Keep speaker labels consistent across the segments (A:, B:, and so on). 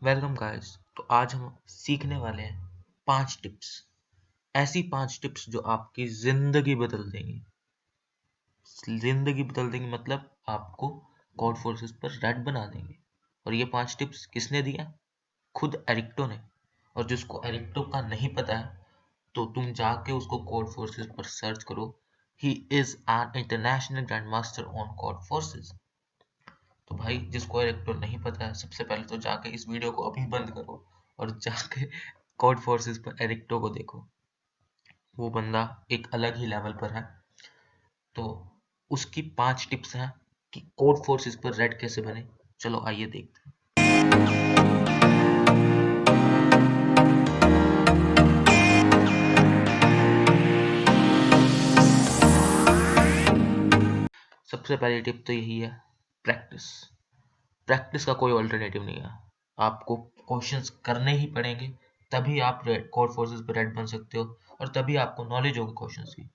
A: Welcome guys. तो आज हम सीखने वाले हैं 5 टिप्स। ऐसी 5 टिप्स जो आपकी जिंदगी बदल देंगी। जिंदगी बदल देंगी मतलब आपको कोड फोर्सेस पर रेड बना देंगे। और ये 5 टिप्स किसने दिया? खुद एरिक्टो ने। और जिसको एरिक्टो का नहीं पता है तो तुम जाके उसको कोड फोर्सेस पर सर्च करो। He is an international grand master on code forces. तो भाई जिसको इलेक्ट्रो नहीं पता है, सबसे पहले तो जाके इस वीडियो को अभी बंद करो और जाके कोड फोर्सेस पर एरिक्टो को देखो। वो बंदा एक अलग ही लेवल पर है। तो उसकी 5 टिप्स हैं कि कोड फोर्सेस पर रेड कैसे बने। चलो आइए देखते हैं। सबसे पहली टिप तो यही है, प्रैक्टिस। प्रैक्टिस का कोई ऑल्टरनेटिव नहीं है। आपको क्वेश्चंस करने ही पड़ेंगे, तभी आप कोड फोर्सेस पर रेड बन सकते हो और तभी आपको नॉलेज होगी क्वेश्चंस की।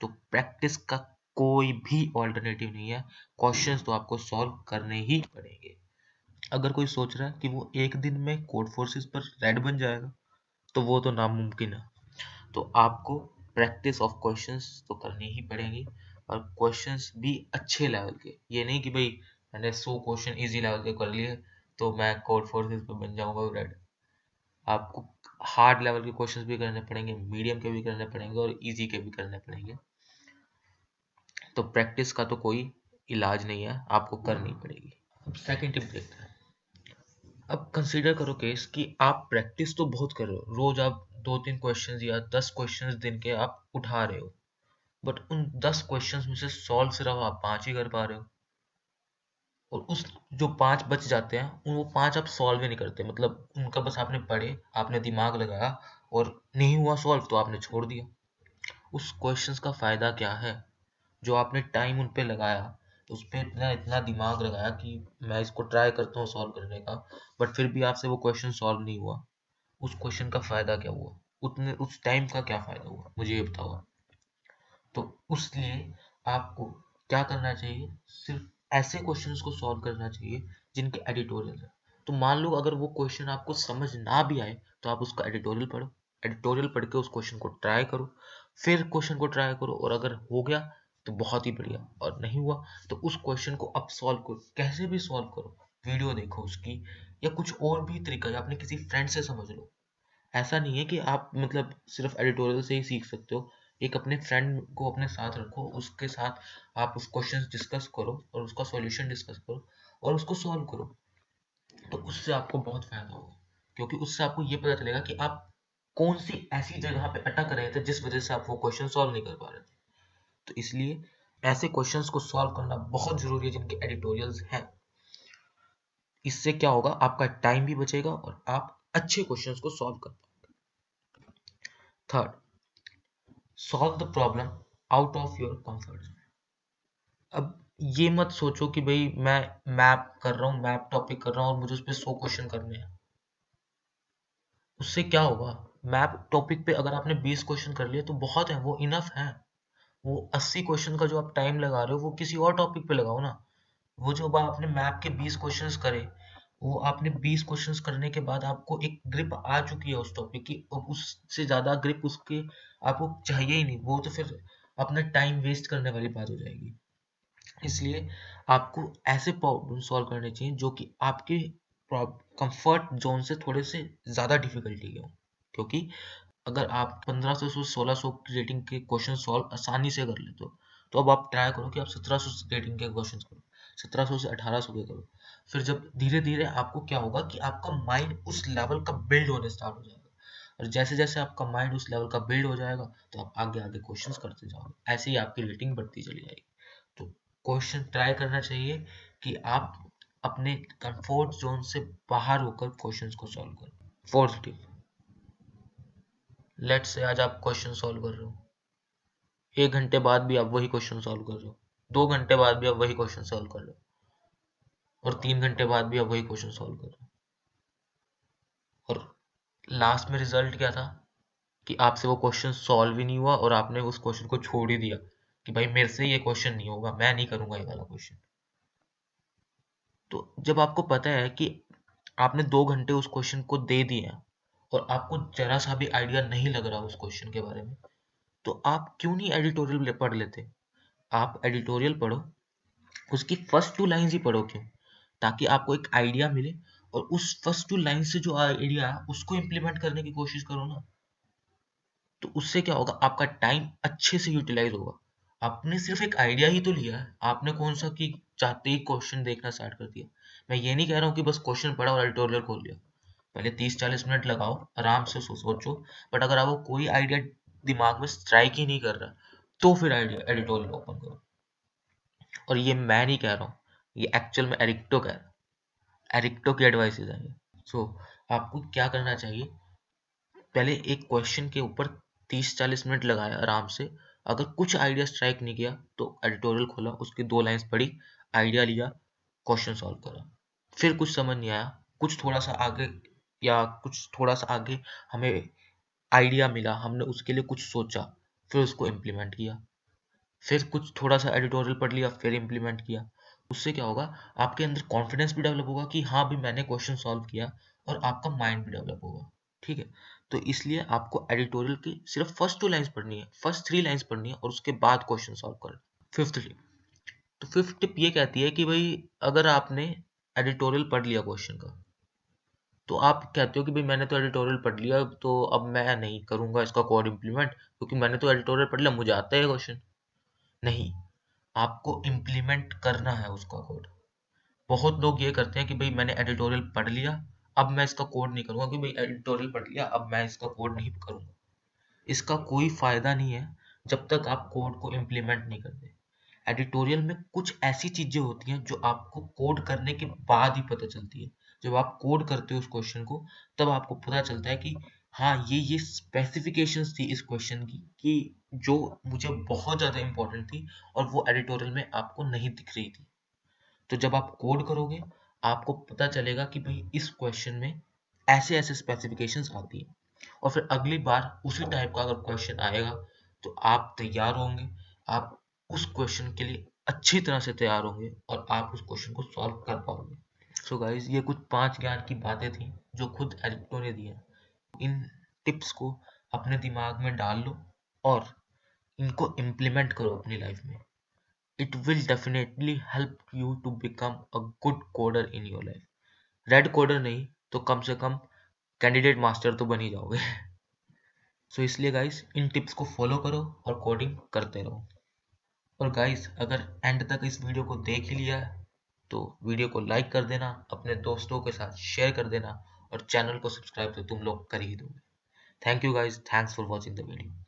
A: तो प्रैक्टिस का कोई भी ऑल्टरनेटिव नहीं है। क्वेश्चंस तो आपको सॉल्व करने ही पड़ेंगे। अगर कोई सोच रहा है कि वो एक दिन में कोड फोर्सेस पर रेड बन जाएगा तो वो तो नामुमकिन है। तो आपको प्रैक्टिस ऑफ क्वेश्चंस तो करनी ही पड़ेंगी और क्वेश्चंस भी अच्छे लेवल के। ये नहीं कि भाई मैंने 100 क्वेश्चन इजी लेवल के कर लिए तो मैं कोड फोर्सेस पर बन जाऊंगा रेड। आपको हार्ड लेवल के क्वेश्चंस भी करने पड़ेंगे, मीडियम के भी करने पड़ेंगे और इजी के भी करने पड़ेंगे। तो प्रैक्टिस का तो कोई इलाज नहीं है, आपको करनी पड़ेगी। अब सेकंड टिप देखते हैं। अब कंसीडर करो केस कि आप प्रैक्टिस तो बहुत कर रहे हो, रोज आप 2-3 क्वेश्चंस या 10 क्वेश्चंस दिन के आप उठा रहे हो, बट उन 10 क्वेश्चंस में से सॉल्व सिर्फ आप 5 ही कर पा रहे हो। और उस जो 5 बच जाते हैं वो 5 आप सॉल्व ही नहीं करते, मतलब उनका बस आपने पढ़े, आपने दिमाग लगाया और नहीं हुआ सॉल्व तो आपने छोड़ दिया। उस क्वेश्चंस का फायदा क्या है? जो आपने टाइम उन पे लगाया, उस पे इतना इतना दिमाग लगाया कि मैं इसको ट्राई करता हूँ सॉल्व करने का, बट फिर भी आपसे वो क्वेश्चन सॉल्व नहीं हुआ। उस क्वेश्चन का फायदा क्या हुआ? उतने उस टाइम का क्या फायदा हुआ, मुझे ये बताओ। तो उसलिए आपको क्या करना चाहिए? सिर्फ ऐसे क्वेश्चंस को सॉल्व करना चाहिए जिनके एडिटोरियल है। तो मान लो अगर वो क्वेश्चन आपको समझ ना भी आए तो आप उसका एडिटोरियल पढ़ो। एडिटोरियल पढ़ के उस क्वेश्चन को ट्राई करो, फिर क्वेश्चन को ट्राई करो और अगर हो गया तो बहुत ही बढ़िया, और नहीं हुआ तो उस क्वेश्चन को अब सॉल्व करो। कैसे भी सॉल्व करो, वीडियो देखो उसकी, या कुछ और भी तरीका, या अपने किसी फ्रेंड से समझ लो। ऐसा नहीं है कि आप मतलब सिर्फ एडिटोरियल से ही सीख सकते हो। एक अपने फ्रेंड को अपने साथ रखो, उसके साथ आप उस क्वेश्चन डिस्कस करो और उसका सॉल्यूशन डिस्कस करो और उसको सॉल्व करो। तो उससे आपको बहुत फायदा होगा, क्योंकि उससे आपको ये पता चलेगा कि आप कौन सी ऐसी जगह पे अटक रहे थे जिस वजह से आप वो क्वेश्चन सॉल्व नहीं कर पा रहे थे। तो इसलिए ऐसे क्वेश्चंस को सॉल्व करना बहुत जरूरी है जिनके एडिटोरियल्स हैं। इससे क्या होगा, आपका टाइम भी बचेगा और आप अच्छे क्वेश्चंस को सॉल्व कर पाओगे। Third, solve the problem out of your comfort zone. अब ये मत सोचो कि भाई मैं मैप कर रहा हूँ, मैप टॉपिक कर रहा हूँ और मुझे उस पर 100 क्वेश्चन करने हैं। उससे क्या होगा? मैप टॉपिक पे अगर आपने 20 क्वेश्चन कर लिए तो बहुत है, वो इनफ है। वो 80 क्वेश्चन का जो आप टाइम लगा रहे हो वो किसी और टॉपिक पे लगाओ ना। वो जो आपने मैप के 20 क्वेश्चंस करे, वो आपने 20 क्वेश्चंस करने के बाद आपको एक ग्रिप आ चुकी है उस टॉपिक की, और उससे ज्यादा ग्रिप उसके आपको चाहिए ही नहीं। वो तो फिर अपना टाइम वेस्ट करने वाली बात हो जाएगी। इसलिए आपको ऐसे प्रॉब्लम सॉल्व करने चाहिए जो कि आपके कंफर्ट जोन से थोड़े से ज़्यादा डिफिकल्टी के हो। क्योंकि अगर आप 1500 से 1600 की रेटिंग के क्वेश्चन सॉल्व आसानी से कर लेते हो, तो अब आप ट्राई करो कि आप 1700 रेटिंग के क्वेश्चन करो, 1700 से 1800 के करो। फिर जब धीरे धीरे आपको क्या होगा कि आपका माइंड उस लेवल का बिल्ड होने स्टार्ट हो जाएगा, और जैसे जैसे आपका माइंड उस लेवल का बिल्ड हो जाएगा तो आप आगे आगे क्वेश्चंस करते जाओगे, ऐसे ही आपकी रेटिंग बढ़ती चली जाएगी। तो क्वेश्चन ट्राई करना चाहिए कि आप अपने कंफर्ट जोन से बाहर होकर क्वेश्चंस को सॉल्व करो। फोर्थ टिप, लेट्स से आज आप क्वेश्चन सॉल्व कर रहे हो, 1 घंटे बाद भी आप वही क्वेश्चन सॉल्व कर रहे हो, 2 घंटे बाद भी आप वही क्वेश्चन सॉल्व कर रहे हो, और 3 घंटे बाद भी आप वही क्वेश्चन सॉल्व कर रहे हो, और लास्ट में रिजल्ट क्या था कि आपसे वो क्वेश्चन सॉल्व ही नहीं हुआ और आपने उस क्वेश्चन को छोड़ ही दिया कि भाई मेरे से ये क्वेश्चन नहीं होगा, मैं नहीं करूंगा ये वाला क्वेश्चन। तो जब आपको पता है कि आपने 2 घंटे उस क्वेश्चन को दे दिए हैं और आपको जरा सा भी आइडिया नहीं लग रहा उस क्वेश्चन के बारे में, तो आप क्यों नहीं एडिटोरियल पढ़ लेते? आप एडिटोरियल पढ़ो, उसकी फर्स्ट 2 लाइन्स ही पढ़ो क्यों? ताकि आपको एक आइडिया मिले और उस फर्स्ट 2 लाइन से जो आइडिया है उसको इम्प्लीमेंट करने की कोशिश करो ना। तो उससे क्या होगा, आपका टाइम अच्छे से यूटिलाइज होगा। आपने सिर्फ एक आइडिया ही तो लिया है, आपने कौन सा कि चाहते ही क्वेश्चन देखना स्टार्ट कर दिया। मैं ये नहीं कह रहा हूँ कि बस क्वेश्चन पढ़ा और एडिटोरियल खोल लिया। पहले 30-40 मिनट लगाओ, आराम से सोचो। बट अगर आपको कोई आइडिया दिमाग में स्ट्राइक ही नहीं कर रहा, तो फिर आइडिया एडिटोरियल ओपन करो। और ये मैं नहीं कह रहा हूँ, ये एक्चुअल में एरिक्टो कह रहा है। एरिक्टो की एडवाइसेज हैं ये। सो आपको क्या करना चाहिए, पहले एक क्वेश्चन के ऊपर 30-40 मिनट लगाया आराम से। अगर कुछ आइडिया स्ट्राइक नहीं किया तो एडिटोरियल खोला, उसकी 2 लाइन्स पढ़ी, आइडिया लिया, क्वेश्चन सॉल्व करा। फिर कुछ समझ नहीं आया, कुछ थोड़ा सा आगे या कुछ थोड़ा सा आगे हमें आइडिया मिला, हमने उसके लिए कुछ सोचा, फिर उसको इम्प्लीमेंट किया। फिर कुछ थोड़ा सा एडिटोरियल पढ़ लिया, फिर इम्प्लीमेंट किया। उससे क्या होगा, आपके अंदर कॉन्फिडेंस भी डेवलप होगा कि हाँ भाई मैंने क्वेश्चन सॉल्व किया, और आपका माइंड भी डेवलप होगा। ठीक है, तो इसलिए आपको एडिटोरियल की सिर्फ फर्स्ट 2 लाइन्स पढ़नी है, फर्स्ट 3 लाइन्स पढ़नी है, और उसके बाद क्वेश्चन सॉल्व करना। फिफ्थ टिप, तो फिफ्थ टिप ये कहती है कि भाई अगर आपने एडिटोरियल पढ़ लिया क्वेश्चन का, तो आप कहते हो कि भाई मैंने तो एडिटोरियल पढ़ लिया, तो अब मैं नहीं करूंगा इसका कोड इम्प्लीमेंट, क्योंकि मैंने तो एडिटोरियल पढ़ लिया, मुझे आता है क्वेश्चन। नहीं, आपको इम्प्लीमेंट करना है उसका कोड। बहुत लोग ये करते हैं कि भाई मैंने एडिटोरियल पढ़ लिया, अब मैं इसका कोड नहीं करूंगा, कि भाई एडिटोरियल पढ़ लिया अब मैं इसका कोड नहीं करूंगा। इसका कोई फायदा नहीं है जब तक आप कोड को इम्प्लीमेंट नहीं करते। एडिटोरियल में कुछ ऐसी चीजें होती हैं जो आपको कोड करने के बाद ही पता चलती है। जब आप कोड करते हो उस क्वेश्चन को, तब आपको पता चलता है कि हाँ ये स्पेसिफिकेशंस थी इस क्वेश्चन की, कि जो मुझे बहुत ज्यादा इंपॉर्टेंट थी और वो एडिटोरियल में आपको नहीं दिख रही थी। तो जब आप कोड करोगे, आपको पता चलेगा कि भाई इस क्वेश्चन में ऐसे ऐसे स्पेसिफिकेशंस आती है, और फिर अगली बार उसी टाइप का अगर क्वेश्चन आएगा तो आप तैयार होंगे, आप उस क्वेश्चन के लिए अच्छी तरह से तैयार होंगे और आप उस क्वेश्चन को सॉल्व कर पाओगे। सो गाइज, ये कुछ 5 ज्ञान की बातें थी जो खुद एरिस्टो ने दी हैं। इन टिप्स को अपने दिमाग में डाल लो और इनको इम्प्लीमेंट करो अपनी लाइफ में। It will definitely help you to become a good coder in your life. Red coder नहीं तो कम से कम कैंडिडेट मास्टर तो बन ही जाओगे। सो इसलिए गाइस, इन टिप्स को फॉलो करो और कोडिंग करते रहो। और गाइस, अगर एंड तक इस वीडियो को देख ही लिया है तो वीडियो को लाइक कर देना, अपने दोस्तों के साथ शेयर कर देना, और चैनल को सब्सक्राइब तो तुम लोग कर ही दोगे। Thank you guys, thanks for watching the video.